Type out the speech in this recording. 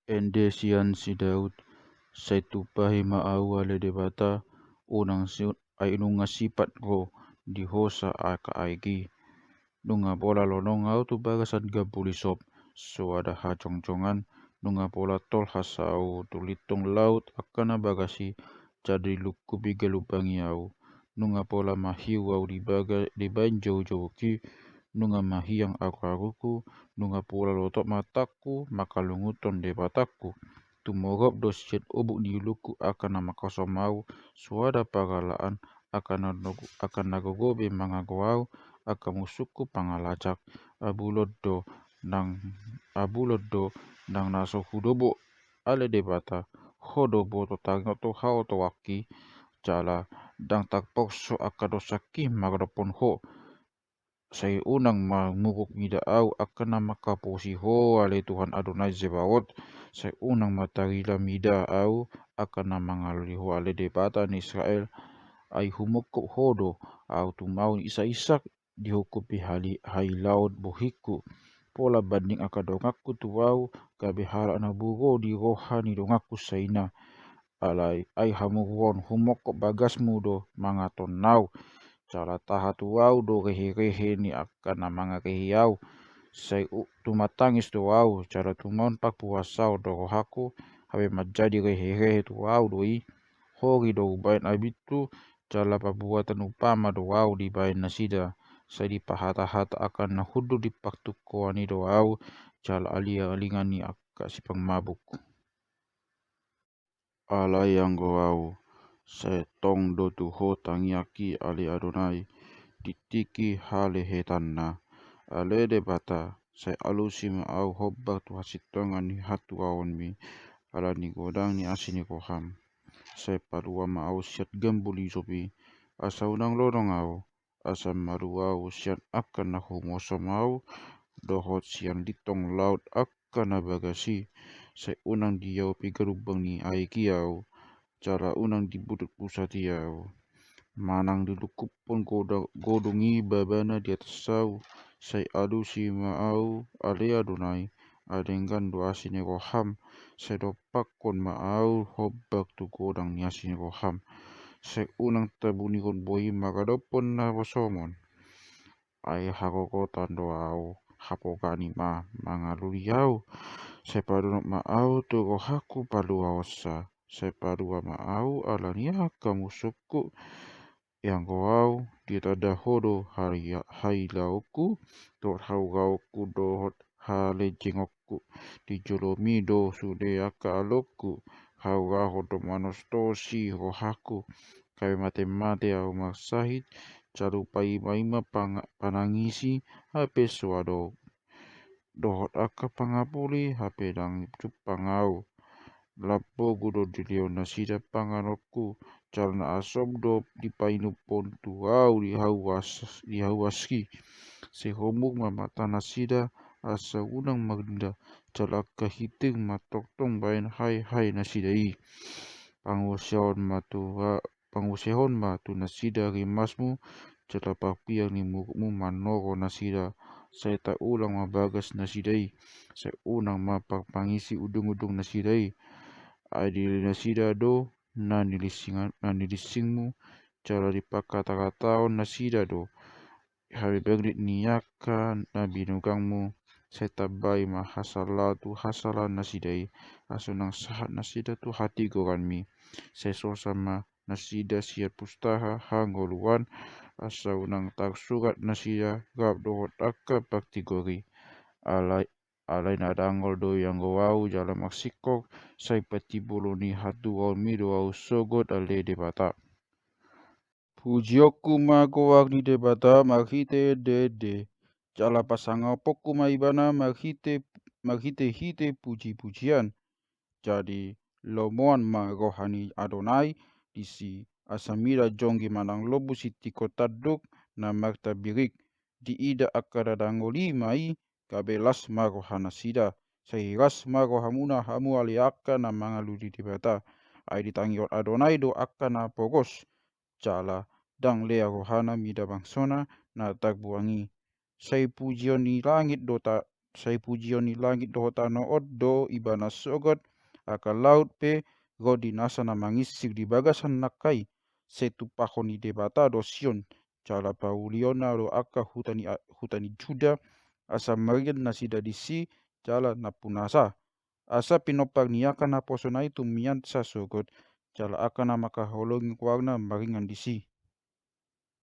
Ende sian si Daud, sai tupahi maau ale debata, unang ay nunga sipat ko di hosa aka aigi. Nunga pola lonong au tu bagasan gabulisop, so ada hacong-congan, nunga pola tol hasau tu litung laut akana bagasi jadi luku biga lubangi au. Nunga pola mahiu au di bain jauh-jauh ki, nunga mahiang aku nunga pola lotok mataku, maka lunguton debataku. Tumorop dosiet obuk di luku akan nama kosomau, suada pagalaan akan nagogobe mangagwau, akan musuku pangalacak, abulodo nang naso hudobo ale debata, hodobo to tangyo to hao to waki, jala dang tak pokso akadosaki magropon ho, saya unang mamukuk mida au akan nama kaposi ho ale Tuhan Adonai Zebaot. Saya unang matarila mida au akan nama ngaluri ho ale debata ni Israel. Ai humukuk hodo au tumau isa-isak dihukupi hai laut bohiku. Pola banding akadongaku tuau gabe hala na bugo di rohani dongaku saina. Alai ai hamuruon humokok bagasmu do mangaton nau. Cara taha tuau do rehe-rehe ni akan namanga rehiau. Sai tumatangis doau cara tumaun pak puasau do rohaku habe majadi rehe-rehe tuau doi. Hori do ubain abitu jala pabuatan upama doau di bain nasida. Sai di pahata-hata akan nahudu di paktukoani doau jala alia-alingan ni akka sipang mabuk. Ala yang goau sai tong do tu ho tangiaki ali Adonai ditiki hale hetanna ale debata sai alusim au hobba tu hasitongan ni hatu awon mi ala ni godang ni asini koham sai parua ma au siat gembuli sopi asa unang lorong au asa marua au siat akan na homosom au dohot siang ditong laut akan na bagasi sai unang diau pigarubang ni aiki au cara unang dibudut pusat au manang dilukup pun godongi babana di atas sau sai adu si maau ale Adonai adenggan do asine roham sai do pakon maau hobbak tu godang ni asine roham sai unang tabuni kon boi makadopon na bosomon ai hakokotan do au hapokani ma mangaluri au sai padunok maau tu rohaku palu aosa sai padua maau alania kamusuku yang goau dia tada hodo hai lauku dot haugauku dot hale jengokku di jolomi do sude aka aloku haugaho do manos tosi rohaku kawe mate-mate au maksahit carupai maima panangisi hape suado dohot aka pangapuli hape dang cupangau lapo gudo dilio nasida panganokku calna asobdo di painu pontu au di hawaski sehomuk mamata nasida asa unang magda calaka hiting matoktong bain hai nasida i pangusehon matu nasida rimasmu calapapiang ni mukmu manoro nasida saya tak ulang mabagas nasidai saya unang mapangisi udung-udung nasidai adil nasida do nanilisingmu cara dipakata-kataon nasida do hari bagrit niyaka nabinugangmu saya tabai mahasalatu hasalan nasidai asunang sahat nasida tu hati goranmi saya sosama nasida siat pustaha hangoluan asa unang tak surat nasida gab dohot akka paktigori alai nadangol do yang goau jalan maksikok sai patibolo ni hatu au mido au sogot ale debata pujioku magoak ni debata maghite dede jala pasangau poku maibana maghite hite puji-pujian jadi lomoan ma rohani Adonai disi asamira jonggi manang lobu siti kotaduk na marta birik di ida akada dangoli mai kabelas ma rohana sida sahiras ma rohamuna hamu aliaka na mangaludi dibata ai ditangiot Adonai do akana pogos jala dang lea rohana mida bangsona na tagbuangi sai pujian ni langit do Sai pujion ni langit doho tano do ibana sogot aka laut pe godi nasa na mangisik di bagasan nakai setu pakoni debata do Sion cala pauliona do aka hutani Juda asa marian nasida disi cala na punasa asa pinopak niaka na posona itu mian sa sogot cala aka na maka holongi kuarna maringan disi